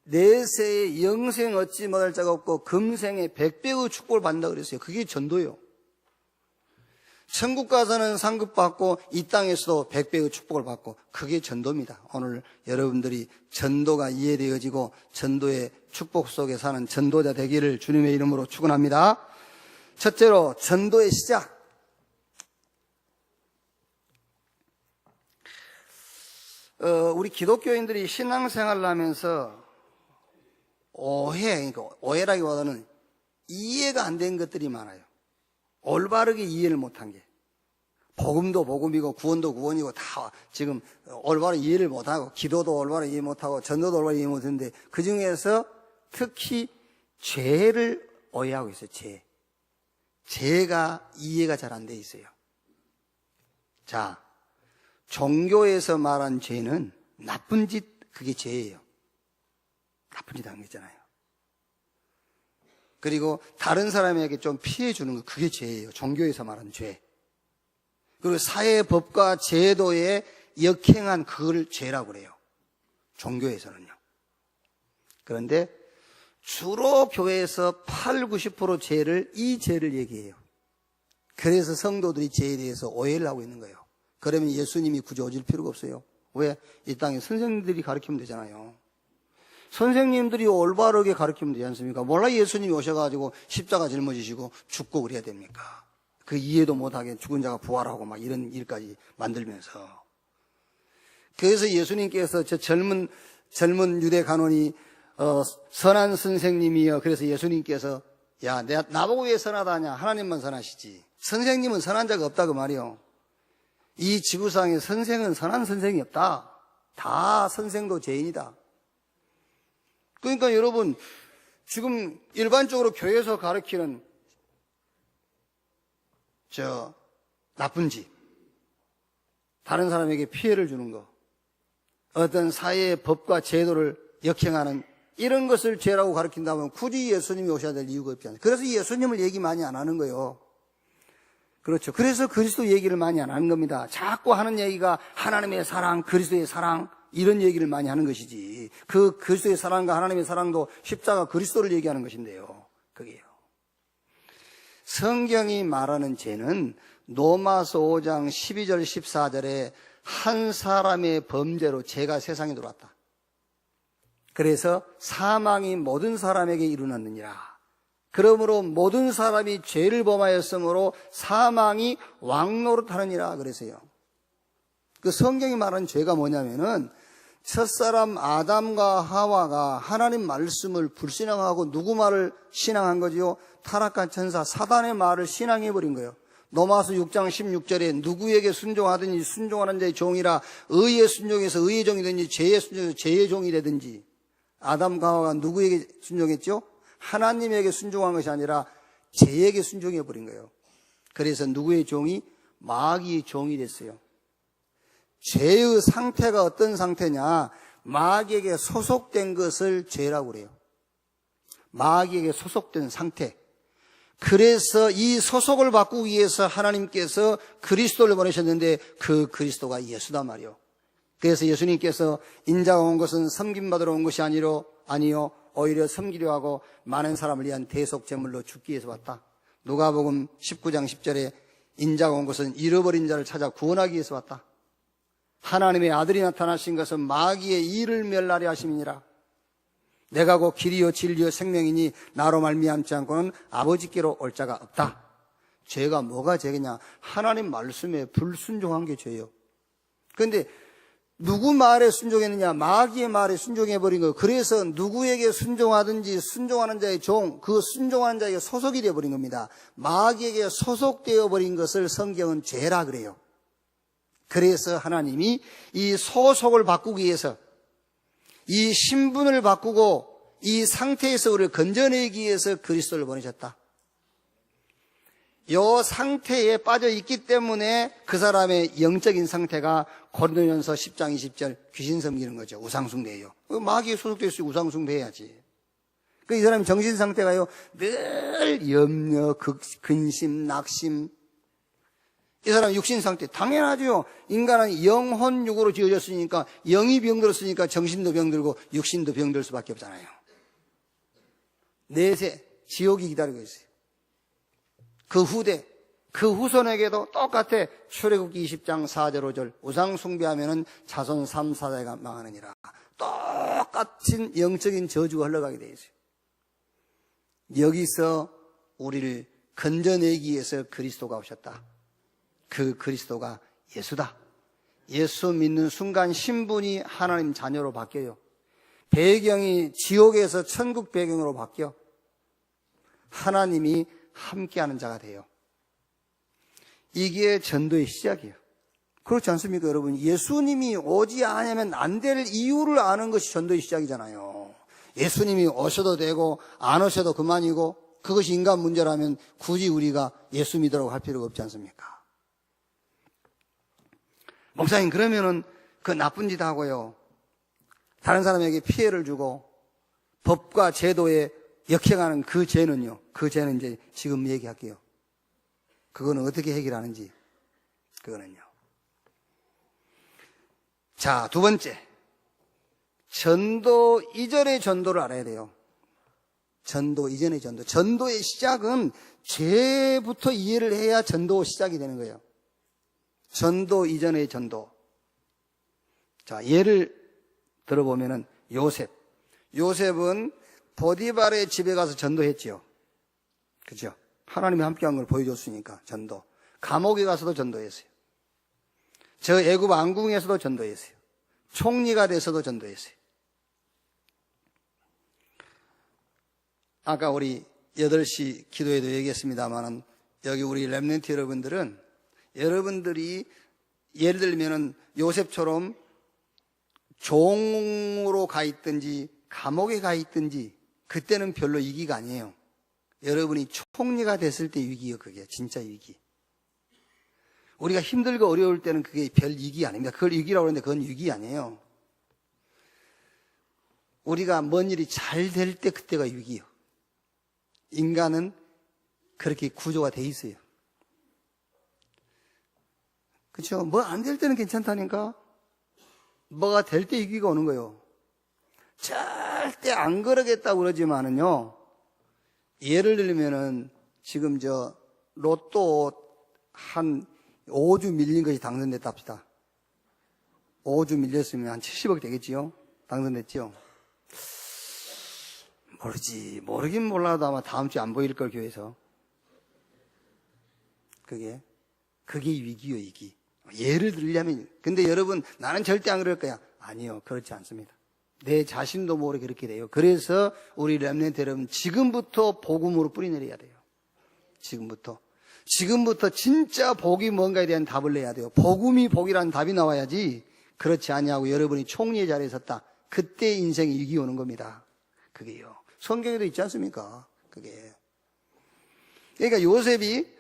내세의 영생 얻지 못할 자가 없고 금생의 100배의 축복을 받는다 그랬어요. 그게 전도예요. 천국 가서는 상급 받고 이 땅에서도 100배의 축복을 받고 그게 전도입니다. 오늘 여러분들이 전도가 이해되어지고 전도의 축복 속에 사는 전도자 되기를 주님의 이름으로 축원합니다. 첫째로 전도의 시작. 우리 기독교인들이 신앙생활을 하면서 그러니까 오해라기보다는 이해가 안 된 것들이 많아요. 올바르게 이해를 못한 게. 복음도 복음이고 구원도 구원이고 다 지금 올바로 이해를 못하고 기도도 올바로 이해 못하고 전도도 올바로 이해 못했는데 그중에서 특히 죄를 오해하고 있어요. 죄가 이해가 잘 안 돼 있어요. 자, 종교에서 말한 죄는 나쁜 짓, 그게 죄예요. 나쁜 짓 하는 거 있잖아요. 그리고 다른 사람에게 좀 피해 주는 거, 그게 죄예요. 종교에서 말하는 죄. 그리고 사회 법과 제도에 역행한 그걸 죄라고 그래요. 종교에서는요. 그런데 주로 교회에서 80~90% 죄를, 이 죄를 얘기해요. 그래서 성도들이 죄에 대해서 오해를 하고 있는 거예요. 그러면 예수님이 굳이 오실 필요가 없어요. 왜? 이 땅에 선생님들이 가르치면 되잖아요. 선생님들이 올바르게 가르치면 되지 않습니까? 몰라 예수님이 오셔가지고 십자가 짊어지시고 죽고 그래야 됩니까? 그 이해도 못하게 죽은 자가 부활하고 막 이런 일까지 만들면서. 그래서 예수님께서 저 젊은 유대 간원이 선한 선생님이여. 그래서 예수님께서 야, 나보고 왜 선하다 하냐? 하나님만 선하시지. 선생님은 선한 자가 없다 그 말이요. 이 지구상에 선생은 선한 선생이 없다. 다 선생도 죄인이다. 그러니까 여러분 지금 일반적으로 교회에서 가르치는 나쁜 짓, 다른 사람에게 피해를 주는 거, 어떤 사회의 법과 제도를 역행하는 이런 것을 죄라고 가르친다면 굳이 예수님이 오셔야 될 이유가 없지 않아요. 그래서 예수님을 얘기 많이 안 하는 거예요. 그렇죠. 그래서 그리스도 얘기를 많이 안 하는 겁니다. 자꾸 하는 얘기가 하나님의 사랑, 그리스도의 사랑, 이런 얘기를 많이 하는 것이지. 그 그리스도의 사랑과 하나님의 사랑도 십자가 그리스도를 얘기하는 것인데요. 그게요. 성경이 말하는 죄는 로마서 5장 12절 14절에 한 사람의 범죄로 죄가 세상에 들어왔다. 그래서 사망이 모든 사람에게 이르렀느니라. 그러므로 모든 사람이 죄를 범하였으므로 사망이 왕노릇하느니라 그래서요. 그 성경이 말하는 죄가 뭐냐면은 첫사람 아담과 하와가 하나님 말씀을 불신앙하고 누구 말을 신앙한 거지요? 타락한 천사 사단의 말을 신앙해버린 거예요. 로마서 6장 16절에 누구에게 순종하든지 순종하는 자의 종이라, 의의 순종해서 의의 종이 되든지 죄의 순종해서 죄의 종이 되든지. 아담과 하와가 누구에게 순종했죠? 하나님에게 순종한 것이 아니라 죄에게 순종해버린 거예요. 그래서 누구의 종이? 마귀의 종이 됐어요. 죄의 상태가 어떤 상태냐? 마귀에게 소속된 것을 죄라고 그래요. 마귀에게 소속된 상태. 그래서 이 소속을 바꾸기 위해서 하나님께서 그리스도를 보내셨는데 그 그리스도가 예수다 말이요. 그래서 예수님께서 인자가 온 것은 섬김받으러 온 것이 아니요 오히려 섬기려 하고 많은 사람을 위한 대속제물로 죽기 위해서 왔다. 누가복음 19장 10절에 인자가 온 것은 잃어버린 자를 찾아 구원하기 위해서 왔다. 하나님의 아들이 나타나신 것은 마귀의 일을 멸하려 하심이니라. 내가 곧 길이요 진리요 생명이니 나로 말미암지 않고는 아버지께로 올 자가 없다. 죄가 뭐가 죄냐? 하나님 말씀에 불순종한 게 죄예요. 그런데 누구 말에 순종했느냐? 마귀의 말에 순종해버린 거예요. 그래서 누구에게 순종하든지 순종하는 자의 종, 그 순종하는 자에게 소속이 되어버린 겁니다. 마귀에게 소속되어버린 것을 성경은 죄라 그래요. 그래서 하나님이 이 소속을 바꾸기 위해서, 이 신분을 바꾸고 이 상태에서 우리를 건져내기 위해서 그리스도를 보내셨다. 이 상태에 빠져 있기 때문에 그 사람의 영적인 상태가 고린도전서 10장 20절 귀신 섬기는 거죠. 우상숭배예요. 마귀에 소속되어 있으면 우상숭배해야지. 이 사람의 정신 상태가요, 늘 염려, 근심, 낙심. 이 사람 육신 상태 당연하죠. 인간은 영혼육으로 지어졌으니까 영이 병들었으니까 정신도 병들고 육신도 병들 수밖에 없잖아요. 내세 지옥이 기다리고 있어요. 그 후대, 그 후손에게도 똑같아. 출애굽기 20장 4절 5절 우상 숭배하면은 자손 3, 4대가 망하느니라. 똑같은 영적인 저주가 흘러가게 돼 있어요. 여기서 우리를 건져내기 위해서 그리스도가 오셨다. 그 그리스도가 예수다. 예수 믿는 순간 신분이 하나님 자녀로 바뀌어요. 배경이 지옥에서 천국 배경으로 바뀌어 하나님이 함께하는 자가 돼요. 이게 전도의 시작이에요. 그렇지 않습니까, 여러분? 예수님이 오지 않으면 안 될 이유를 아는 것이 전도의 시작이잖아요. 예수님이 오셔도 되고 안 오셔도 그만이고 그것이 인간 문제라면 굳이 우리가 예수 믿으라고 할 필요가 없지 않습니까? 목사님, 그러면은 그 나쁜 짓 하고요, 다른 사람에게 피해를 주고 법과 제도에 역행하는 그 죄는요, 그 죄는 이제 지금 얘기할게요. 그거는 어떻게 해결하는지, 그거는요. 자, 두 번째. 전도 이전의 전도를 알아야 돼요. 전도 이전의 전도. 전도의 시작은 죄부터 이해를 해야 전도 시작이 되는 거예요. 전도 이전의 전도. 자, 예를 들어보면은 요셉은 보디발의 집에 가서 전도했지요. 그죠? 하나님이 함께한 걸 보여줬으니까 전도. 감옥에 가서도 전도했어요. 저 애굽 왕궁에서도 전도했어요. 총리가 돼서도 전도했어요. 아까 우리 8시 기도에도 얘기했습니다만은 여기 우리 렘넌트 여러분들은 여러분들이 예를 들면은 요셉처럼 종으로 가 있든지 감옥에 가 있든지 그때는 별로 위기가 아니에요. 여러분이 총리가 됐을 때 위기예요. 그게 진짜 위기. 우리가 힘들고 어려울 때는 그게 별 위기 아닙니다. 그걸 위기라고 하는데 그건 위기 아니에요. 우리가 뭔 일이 잘 될 때 그때가 위기예요. 인간은 그렇게 구조가 돼 있어요. 그렇죠? 뭐 안 될 때는 괜찮다니까. 뭐가 될 때 위기가 오는 거예요. 절대 안 그러겠다고 그러지만은요, 예를 들면은 지금 로또 한 5주 밀린 것이 당선됐다 합시다. 5주 밀렸으면 한 70억 되겠지요? 당선됐지요? 모르긴 몰라도 아마 다음 주에 안 보일 걸, 교회에서. 그게 위기요, 위기. 예를 들자면, 근데 여러분, 나는 절대 안 그럴 거야. 아니요, 그렇지 않습니다. 내 자신도 모르게 그렇게 돼요. 그래서 우리 렘넌트 여러분, 지금부터 복음으로 뿌리내려야 돼요. 지금부터 진짜 복이 뭔가에 대한 답을 내야 돼요. 복음이 복이라는 답이 나와야지. 그렇지 아니하고 여러분이 총리의 자리에 섰다. 그때 인생에 위기 오는 겁니다. 그게요. 성경에도 있지 않습니까? 그게. 그러니까 요셉이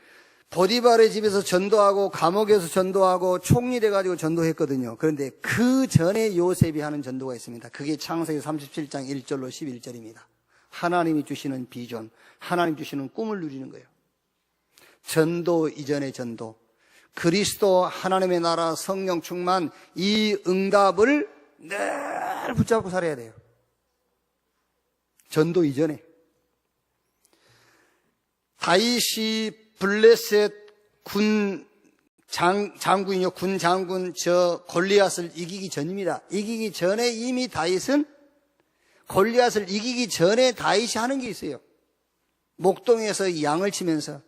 보디발의 집에서 전도하고 감옥에서 전도하고 총리 돼가지고 전도했거든요. 그런데 그 전에 요셉이 하는 전도가 있습니다. 그게 창세기 37장 1절로 11절입니다. 하나님이 주시는 비전, 하나님 주시는 꿈을 누리는 거예요. 전도 이전의 전도, 그리스도 하나님의 나라 성령 충만, 이 응답을 늘 붙잡고 살아야 돼요. 전도 이전에. 다윗이 블레셋 장군이요, 군 장군 골리앗을 이기기 전입니다. 이기기 전에 이미 다윗은 골리앗을 이기기 전에 다윗이 하는 게 있어요. 목동에서 양을 치면서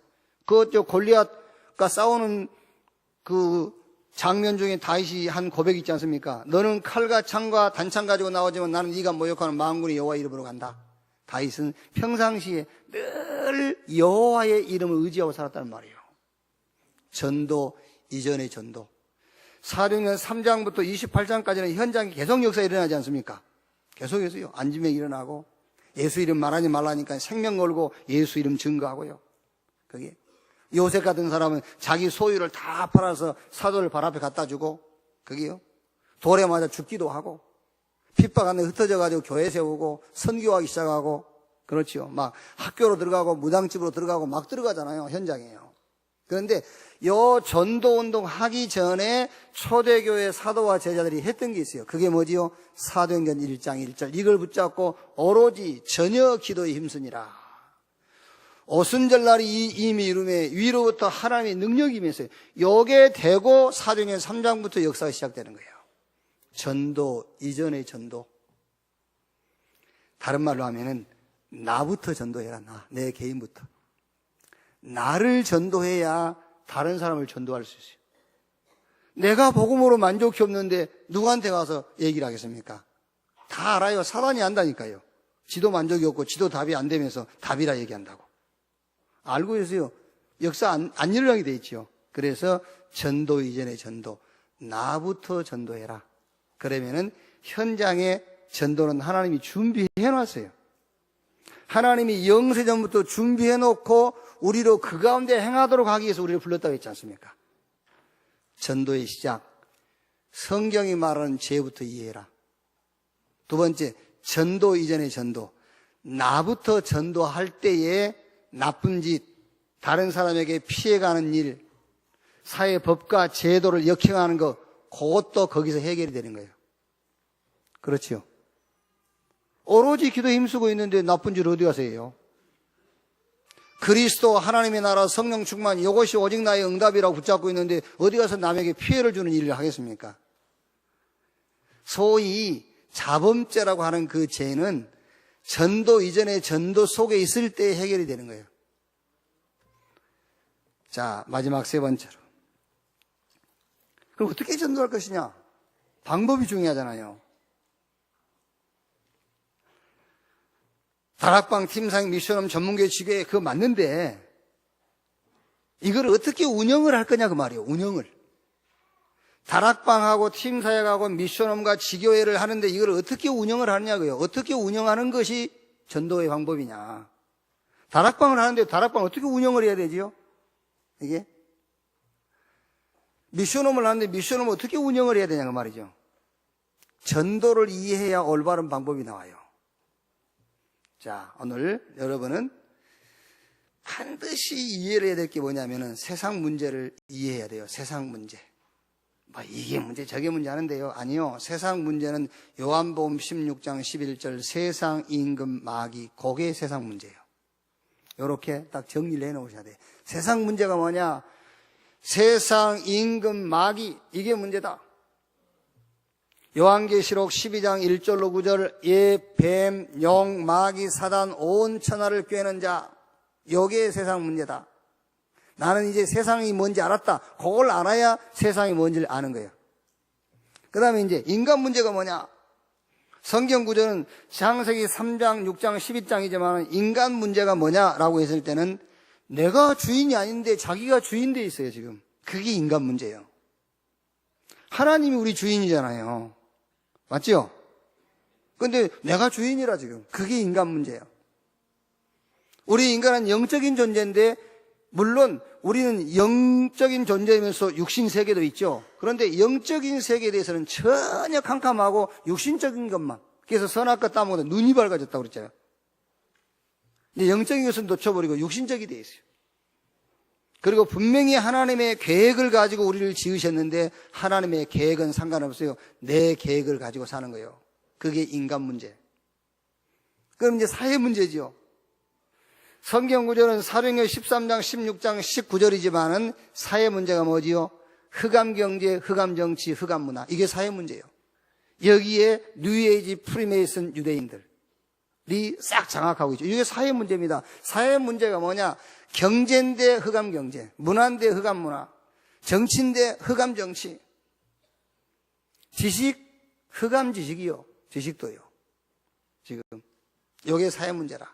골리앗과 싸우는 그 장면 중에 다윗이 한 고백이 있지 않습니까? 너는 칼과 창과 단창 가지고 나오지만 나는 네가 모욕하는 만군의 여호와 이름으로 간다. 다윗은 평상시에 늘 여호와의 이름을 의지하고 살았다는 말이에요. 전도 이전의 전도. 사도행전 3장부터 28장까지는 현장에 계속 역사가 일어나지 않습니까? 계속해서요. 안지명 일어나고 예수 이름 말하지 말라니까 생명 걸고 예수 이름 증거하고요. 그게 요셉 같은 사람은 자기 소유를 다 팔아서 사도를 발 앞에 갖다 주고, 그게요. 돌에 맞아 죽기도 하고, 핍박하는 데 흩어져가지고 교회 세우고, 선교하기 시작하고, 그렇죠. 막 학교로 들어가고, 무당집으로 들어가고, 막 들어가잖아요. 현장에요. 그런데 요 전도 운동 하기 전에 초대교회 사도와 제자들이 했던 게 있어요. 그게 뭐지요? 사도행전 1장 1절. 이걸 붙잡고 오로지 전혀 기도에 힘쓰니라. 오순절날이 이미 이름에 위로부터 하나님의 능력이 임했어요. 요게 되고 사도행전 3장부터 역사가 시작되는 거예요. 전도 이전의 전도. 다른 말로 하면은 나부터 전도해라. 내 개인부터. 나를 전도해야 다른 사람을 전도할 수 있어요. 내가 복음으로 만족이 없는데 누구한테 가서 얘기를 하겠습니까? 다 알아요. 사단이 안다니까요. 지도 만족이 없고 지도 답이 안 되면서 답이라 얘기한다고. 알고 있어요. 역사 안 일어나게 돼 있죠. 그래서 전도 이전의 전도, 나부터 전도해라. 그러면은 현장에 전도는 하나님이 준비해 놨어요. 하나님이 영세전부터 준비해 놓고 우리로 그 가운데 행하도록 하기 위해서 우리를 불렀다고 했지 않습니까? 전도의 시작, 성경이 말하는 죄부터 이해해라. 두 번째, 전도 이전의 전도, 나부터 전도할 때에 나쁜 짓, 다른 사람에게 피해가는 일, 사회 법과 제도를 역행하는 것, 그것도 거기서 해결이 되는 거예요. 그렇죠? 오로지 기도에 힘쓰고 있는데 나쁜 짓 어디 가서 해요? 그리스도 하나님의 나라 성령 충만, 이것이 오직 나의 응답이라고 붙잡고 있는데 어디 가서 남에게 피해를 주는 일을 하겠습니까? 소위 자범죄라고 하는 그 죄는 전도 이전에 전도 속에 있을 때 해결이 되는 거예요. 자, 마지막 세 번째로. 그럼 어떻게 전도할 것이냐? 방법이 중요하잖아요. 다락방, 팀사역, 미션홈, 전문교회, 지교회 그거 맞는데 이걸 어떻게 운영을 할 거냐 그 말이에요. 운영을. 다락방하고 팀사역하고 미션홈과 지교회를 하는데 이걸 어떻게 운영을 하느냐고요. 어떻게 운영하는 것이 전도의 방법이냐. 다락방을 하는데 다락방 어떻게 운영을 해야 되지요? 이게 미션홈을 하는데 미션홈을 어떻게 운영을 해야 되냐 그 말이죠. 전도를 이해해야 올바른 방법이 나와요. 자, 오늘 여러분은 반드시 이해를 해야 될 게 뭐냐면은 세상 문제를 이해해야 돼요. 세상 문제. 뭐 이게 문제 저게 문제 하는데요. 아니요. 세상 문제는 요한복음 16장 11절 세상 임금 마귀 그게 세상 문제예요. 이렇게 딱 정리를 해놓으셔야 돼요. 세상 문제가 뭐냐? 세상 임금 마귀 이게 문제다. 요한계시록 12장 1절로 9절 예, 뱀, 용, 마귀, 사단 온 천하를 꿰는 자 이게 세상 문제다. 나는 이제 세상이 뭔지 알았다. 그걸 알아야 세상이 뭔지를 아는 거예요. 그 다음에 이제 인간 문제가 뭐냐? 성경 구조는 창세기 3장, 6장, 12장이지만 인간 문제가 뭐냐라고 했을 때는 내가 주인이 아닌데 자기가 주인 돼 있어요, 지금. 그게 인간 문제예요. 하나님이 우리 주인이잖아요. 맞죠? 근데 내가 주인이라 지금. 그게 인간 문제예요. 우리 인간은 영적인 존재인데 물론 우리는 영적인 존재이면서 육신 세계도 있죠. 그런데 영적인 세계에 대해서는 전혀 캄캄하고 육신적인 것만. 그래서 선악과 따먹어도 눈이 밝아졌다고 그랬잖아요. 이제 영적인 것은 놓쳐버리고 육신적이 돼 있어요. 그리고 분명히 하나님의 계획을 가지고 우리를 지으셨는데 하나님의 계획은 상관없어요. 내 계획을 가지고 사는 거예요. 그게 인간 문제. 그럼 이제 사회 문제죠. 성경 구절은 사도행전 13장, 16장, 19절이지만은 사회 문제가 뭐지요? 흑암 경제, 흑암 정치, 흑암 문화. 이게 사회 문제예요. 여기에 뉴에이지 프리메이슨 유대인들이 싹 장악하고 있죠. 이게 사회 문제입니다. 사회 문제가 뭐냐? 경제인데 흑암 경제, 문화인데 흑암 문화, 정치인데 흑암 정치, 지식, 흑암 지식이요. 지식도요. 지금. 이게 사회 문제라.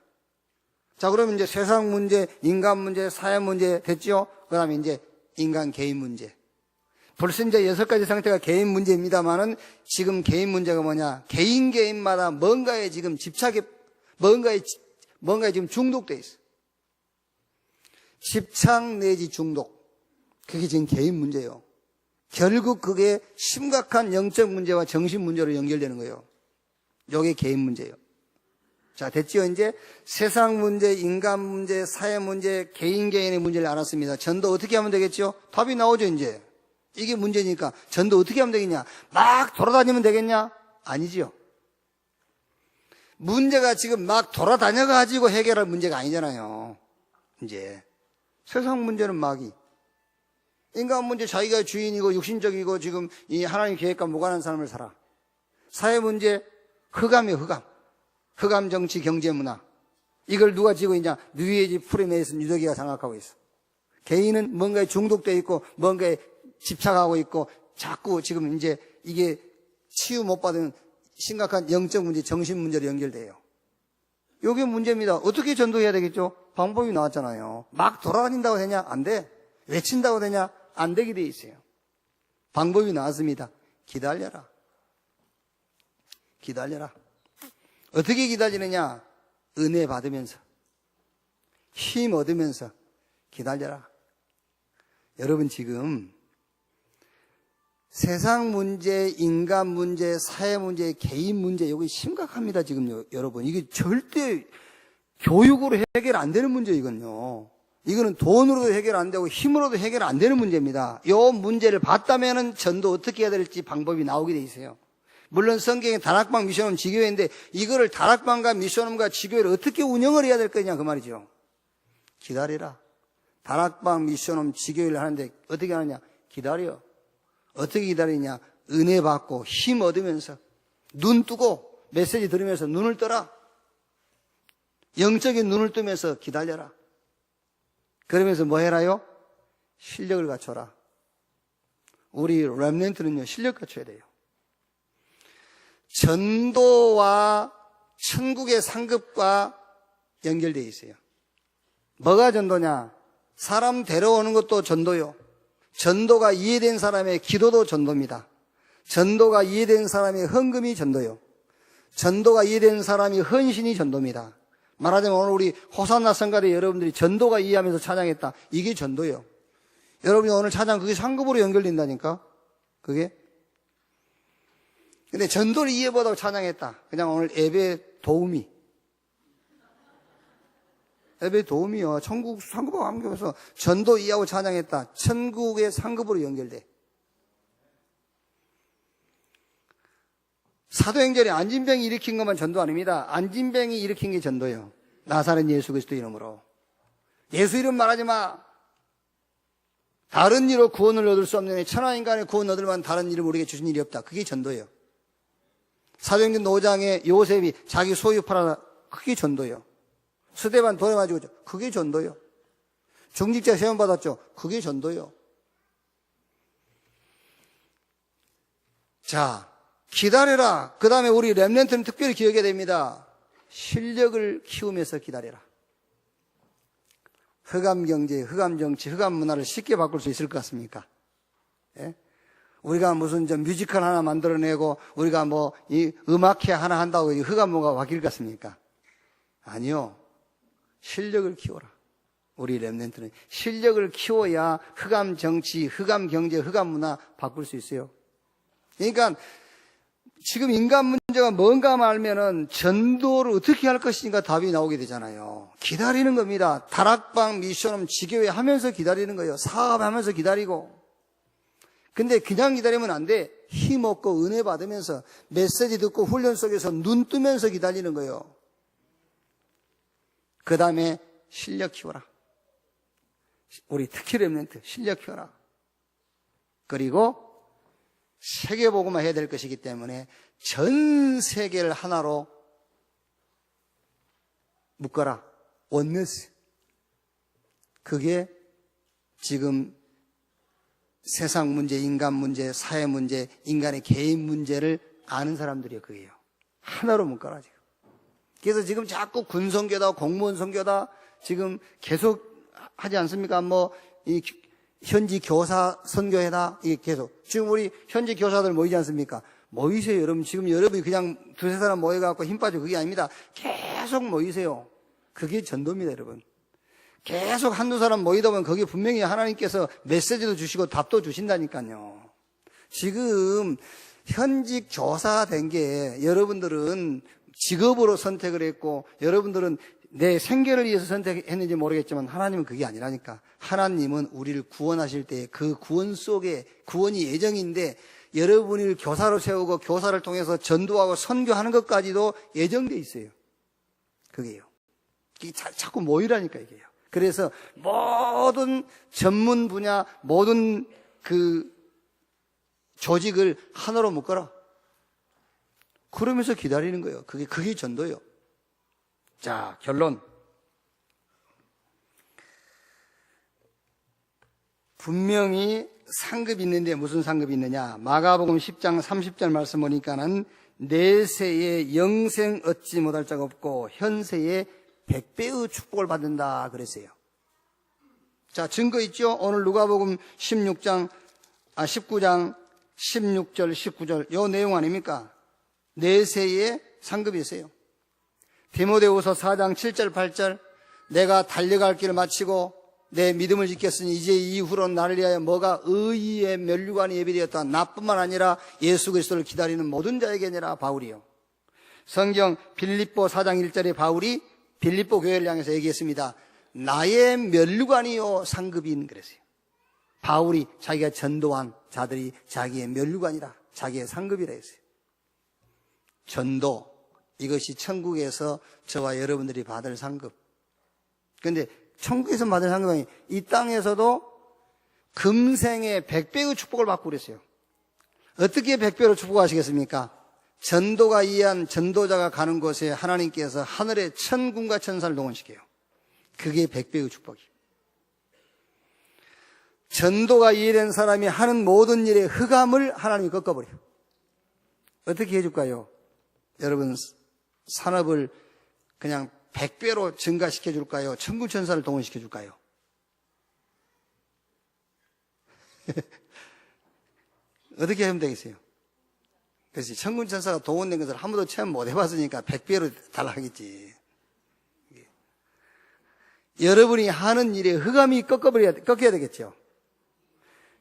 자, 그러면 이제 세상 문제, 인간 문제, 사회 문제 됐죠? 그 다음에 이제 인간 개인 문제. 벌써 이제 6가지 상태가 개인 문제입니다만은 지금 개인 문제가 뭐냐? 개인마다 뭔가에 지금 집착해, 뭔가에 지금 중독돼 있어. 집착 내지 중독. 그게 지금 개인 문제예요. 결국 그게 심각한 영적 문제와 정신 문제로 연결되는 거예요. 이게 개인 문제예요. 자, 됐죠? 이제 세상 문제, 인간 문제, 사회 문제, 개인의 문제를 알았습니다. 전도 어떻게 하면 되겠죠? 답이 나오죠, 이제. 이게 문제니까 전도 어떻게 하면 되겠냐? 막 돌아다니면 되겠냐? 아니지요. 문제가 지금 막 돌아다녀가지고 해결할 문제가 아니잖아요. 이제 세상 문제는 마귀. 인간 문제 자기가 주인이고 육신적이고 지금 이 하나님 계획과 무관한 삶을 살아. 사회 문제 흑암이에요, 흑암. 흑암 정치, 경제, 문화. 이걸 누가 지고 있냐? 뉴에이지 프리메이슨 유대교가 장악하고 있어. 개인은 뭔가에 중독되어 있고 뭔가에 집착하고 있고 자꾸 지금 이제 이게 치유 못 받은 심각한 영적 문제, 정신 문제로 연결돼요. 이게 문제입니다. 어떻게 전도해야 되겠죠? 방법이 나왔잖아요. 막 돌아다닌다고 되냐? 안 돼. 외친다고 되냐? 안 되게 돼 있어요. 방법이 나왔습니다. 기다려라. 기다려라. 어떻게 기다리느냐? 은혜 받으면서, 힘 얻으면서 기다려라. 여러분 지금 세상 문제, 인간 문제, 사회 문제, 개인 문제 이거 심각합니다. 지금 여러분 이게 절대 교육으로 해결 안 되는 문제 이건요. 이거는 돈으로도 해결 안 되고 힘으로도 해결 안 되는 문제입니다. 이 문제를 봤다면은 전도 어떻게 해야 될지 방법이 나오게 돼 있어요. 물론 성경에 다락방 미션홈 지교회인데 이거를 다락방과 미션홈과 지교회를 어떻게 운영을 해야 될 거냐 그 말이죠. 기다리라. 다락방 미션홈 지교회를 하는데 어떻게 하느냐? 기다려. 어떻게 기다리냐? 은혜 받고 힘 얻으면서 눈 뜨고 메시지 들으면서 눈을 떠라. 영적인 눈을 뜨면서 기다려라. 그러면서 뭐 해라요? 실력을 갖춰라. 우리 렘넌트는요 실력 갖춰야 돼요. 전도와 천국의 상급과 연결되어 있어요. 뭐가 전도냐? 사람 데려오는 것도 전도요. 전도가 이해된 사람의 기도도 전도입니다. 전도가 이해된 사람의 헌금이 전도요. 전도가 이해된 사람이 헌신이 전도입니다. 말하자면 오늘 우리 호산나 성가대 여러분들이 전도가 이해하면서 찬양했다. 이게 전도요. 여러분이 오늘 찬양 그게 상급으로 연결된다니까. 그게. 근데 전도를 이해 못하고 찬양했다. 그냥 오늘 예배 도우미. 예배 도우미요. 천국 상급하고 함께해서 전도 이해하고 찬양했다. 천국의 상급으로 연결돼. 사도행전에 안진병이 일으킨 것만 전도 아닙니다. 안진병이 일으킨 게 전도예요. 나사렛 예수 그리스도 이름으로. 예수 이름 말하지 마. 다른 이로 구원을 얻을 수 없는 천하인간의 구원 얻을 만한 다른 이름 우리에게 주신 일이 없다. 그게 전도예요. 사도행전 5장에 요셉이 자기 소유 팔아, 그게 전도예요. 스데반 돌에 맞고 그게 전도예요. 중직자 세움 받았죠. 그게 전도예요. 자, 기다려라. 그 다음에 우리 렘넌트는 특별히 기억해야 됩니다. 실력을 키우면서 기다려라. 흑암 경제, 흑암 정치, 흑암 문화를 쉽게 바꿀 수 있을 것 같습니까? 예? 우리가 무슨 좀 뮤지컬 하나 만들어내고 우리가 뭐 이 음악회 하나 한다고 흑암 문화가 바뀔 것 같습니까? 아니요. 실력을 키워라. 우리 렘넌트는 실력을 키워야 흑암 정치, 흑암 경제, 흑암 문화 바꿀 수 있어요. 그러니까 지금 인간 문제가 뭔가 알면은 전도를 어떻게 할 것인가 답이 나오게 되잖아요. 기다리는 겁니다. 다락방 미션홈 지교회 하면서 기다리는 거예요. 사업하면서 기다리고. 근데 그냥 기다리면 안 돼. 힘 얻고 은혜 받으면서 메시지 듣고 훈련 속에서 눈 뜨면서 기다리는 거예요. 그 다음에 실력 키워라. 우리 특히 렘넌트 실력 키워라. 그리고 세계복음화 해야 될 것이기 때문에 전 세계를 하나로 묶어라. 원네스. 그게 지금 세상 문제, 인간 문제, 사회 문제, 인간의 개인 문제를 아는 사람들이요. 그게요. 하나로 묶어라 지금. 그래서 지금 자꾸 군선교다, 공무원 선교다 지금 계속 하지 않습니까? 이 현지 교사 선교회다 이게 계속. 지금 우리 현지 교사들 모이지 않습니까? 모이세요, 여러분. 지금 여러분이 그냥 두세 사람 모여갖고 힘 빠지고 그게 아닙니다. 계속 모이세요. 그게 전도입니다, 여러분. 계속 한두 사람 모이다 보면 거기에 분명히 하나님께서 메시지도 주시고 답도 주신다니까요. 지금 현직 교사 된 게 여러분들은 직업으로 선택을 했고 여러분들은 내 생계를 위해서 선택했는지 모르겠지만 하나님은 그게 아니라니까. 하나님은 우리를 구원하실 때 그 구원 속에 구원이 예정인데 여러분을 교사로 세우고 교사를 통해서 전도하고 선교하는 것까지도 예정돼 있어요. 그게요. 이게 자꾸 모이라니까 이게요. 그래서 모든 전문 분야, 모든 그 조직을 하나로 묶어라. 그러면서 기다리는 거예요. 그게 전도예요. 자, 결론. 분명히 상급이 있는데 무슨 상급이 있느냐? 마가복음 10장 30절 말씀 보니까는 내세에 영생 얻지 못할 자가 없고 현세에 100배의 축복을 받는다 그랬어요. 자, 증거 있죠? 오늘 누가복음 19장 16절 19절 요 내용 아닙니까? 내세에 상급이 있어요. 디모데후서 4장 7절 8절 내가 달려갈 길을 마치고 내 믿음을 지켰으니 이제 이후로 나를 위하여 뭐가 의의 면류관이 예비되었다. 나뿐만 아니라 예수 그리스도를 기다리는 모든 자에게니라. 바울이요. 성경 빌립보 4장 1절에 바울이 빌립보 교회를 향해서 얘기했습니다. 나의 면류관이요 상급인 그랬어요. 바울이 자기가 전도한 자들이 자기의 면류관이라, 자기의 상급이라 했어요. 전도, 이것이 천국에서 저와 여러분들이 받을 상급. 그런데 천국에서 받을 상급이 이 땅에서도 금생에 100배의 축복을 받고 그랬어요. 어떻게 100배로 축복하시겠습니까? 전도가 이해한 전도자가 가는 곳에 하나님께서 하늘의 천군과 천사를 동원시켜요. 그게 100배의 축복이에요. 전도가 이해된 사람이 하는 모든 일의 흑암을 하나님이 꺾어버려요. 어떻게 해줄까요? 여러분, 산업을 그냥 100배로 증가시켜 줄까요? 천군천사를 동원시켜 줄까요? 어떻게 하면 되겠어요? 그래서 천군천사가 동원된 것을 한 번도 체험 못 해봤으니까 100배로 달라하겠지. 여러분이 하는 일에 흑암이 꺾여야 되겠죠.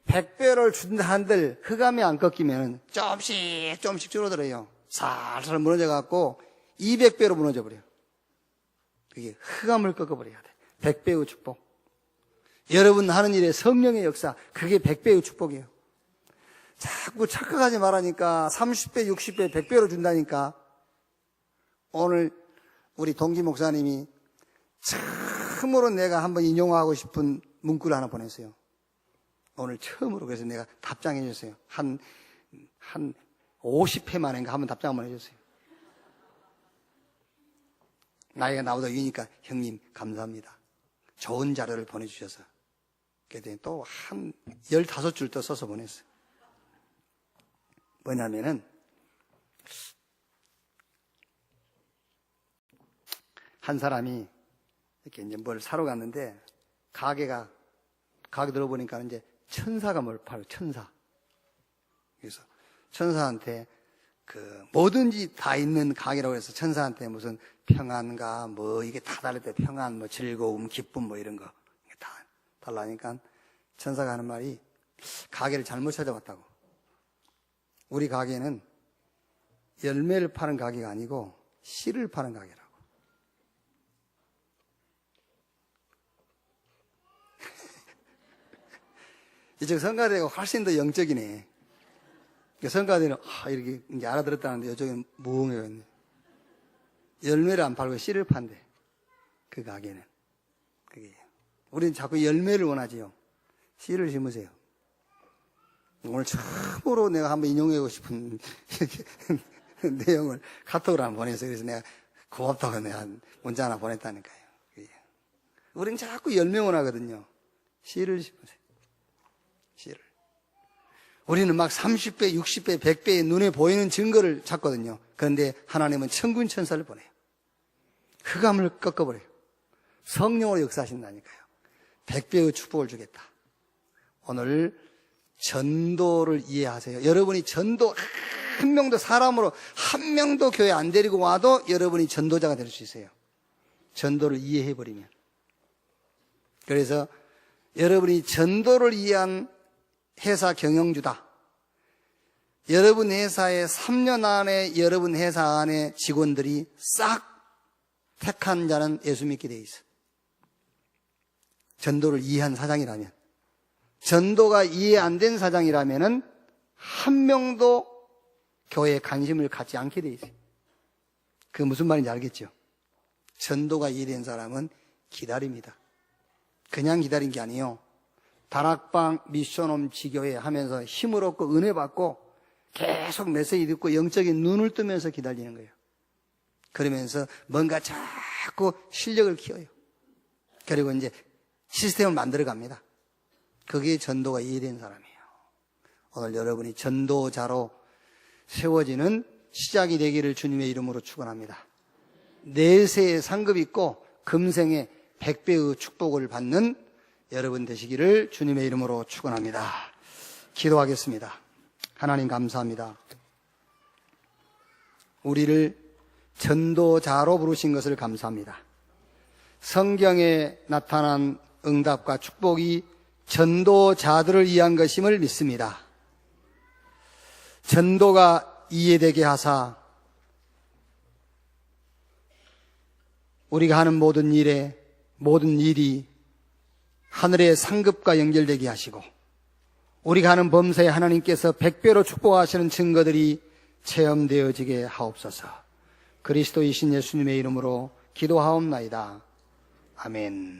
100배를 준다 한들 흑암이 안 꺾이면 조금씩 줄어들어요. 살살 무너져 갖고 200배로 무너져 버려요. 그게 흑암을 꺾어버려야 돼. 100배의 축복. 여러분 하는 일에 성령의 역사, 그게 100배의 축복이에요. 자꾸 착각하지 말라니까 30배, 60배, 100배로 준다니까. 오늘 우리 동기 목사님이 처음으로 내가 한번 인용하고 싶은 문구를 하나 보냈어요. 오늘 처음으로. 그래서 내가 답장해 줬어요. 한 50회 만인가 한번 답장 한번 해줬어요. 나이가 나보다 위니까 형님 감사합니다. 좋은 자료를 보내주셔서. 그랬더니 또 한 15줄 더 써서 보냈어요. 뭐냐면은 한 사람이 이렇게 이제 뭘 사러 갔는데 가게 들어보니까 이제 천사가 뭘 팔아요. 천사. 그래서 천사한테 뭐든지 다 있는 가게라고 해서 천사한테 무슨 평안가 뭐 이게 다 달렸대. 평안, 뭐 즐거움, 기쁨 뭐 이런 거 다 달라니까 천사가 하는 말이 가게를 잘못 찾아왔다고. 우리 가게는 열매를 파는 가게가 아니고 씨를 파는 가게라고. 이쪽 성가대가 훨씬 더 영적이네. 성가대는 이렇게 이제 알아들었다는데 이쪽에는 무응해요. 열매를 안 팔고 씨를 판대. 그 가게는. 그게. 우리는 자꾸 열매를 원하지요. 씨를 심으세요. 오늘 처음으로 내가 한번 인용하고 싶은 내용을 카톡으로 한번 보냈어요. 그래서 내가 고맙다고 내가 문자 하나 보냈다니까요. 우리는 자꾸 열매 원하거든요. 씨를 심으세요. 씨를. 우리는 막 30배, 60배, 100배의 눈에 보이는 증거를 찾거든요. 그런데 하나님은 천군 천사를 보내요. 흑암을 꺾어버려요. 성령으로 역사하신다니까요. 100배의 축복을 주겠다. 오늘 전도를 이해하세요. 여러분이 전도 한 명도 사람으로 한 명도 교회 안 데리고 와도 여러분이 전도자가 될 수 있어요. 전도를 이해해버리면. 그래서 여러분이 전도를 이해한 회사 경영주다. 여러분 회사에 3년 안에 여러분 회사 안에 직원들이 싹 택한 자는 예수 믿게 돼 있어. 전도를 이해한 사장이라면. 전도가 이해 안 된 사장이라면은 한 명도 교회에 관심을 갖지 않게 돼 있어요. 그 무슨 말인지 알겠죠? 전도가 이해된 사람은 기다립니다. 그냥 기다린 게 아니에요. 다락방 미션홈 지교회 하면서 힘을 얻고 은혜 받고 계속 메시지 듣고 영적인 눈을 뜨면서 기다리는 거예요. 그러면서 뭔가 자꾸 실력을 키워요. 그리고 이제 시스템을 만들어 갑니다. 그게 전도가 이해된 사람이에요. 오늘 여러분이 전도자로 세워지는 시작이 되기를 주님의 이름으로 축원합니다. 내세에 상급 있고 금생에 100배의 축복을 받는 여러분 되시기를 주님의 이름으로 축원합니다. 기도하겠습니다. 하나님 감사합니다. 우리를 전도자로 부르신 것을 감사합니다. 성경에 나타난 응답과 축복이 전도자들을 위한 것임을 믿습니다. 전도가 이해되게 하사 우리가 하는 모든 일이 하늘의 상급과 연결되게 하시고 우리가 하는 범사에 하나님께서 100배로 축복하시는 증거들이 체험되어지게 하옵소서. 그리스도이신 예수님의 이름으로 기도하옵나이다. 아멘.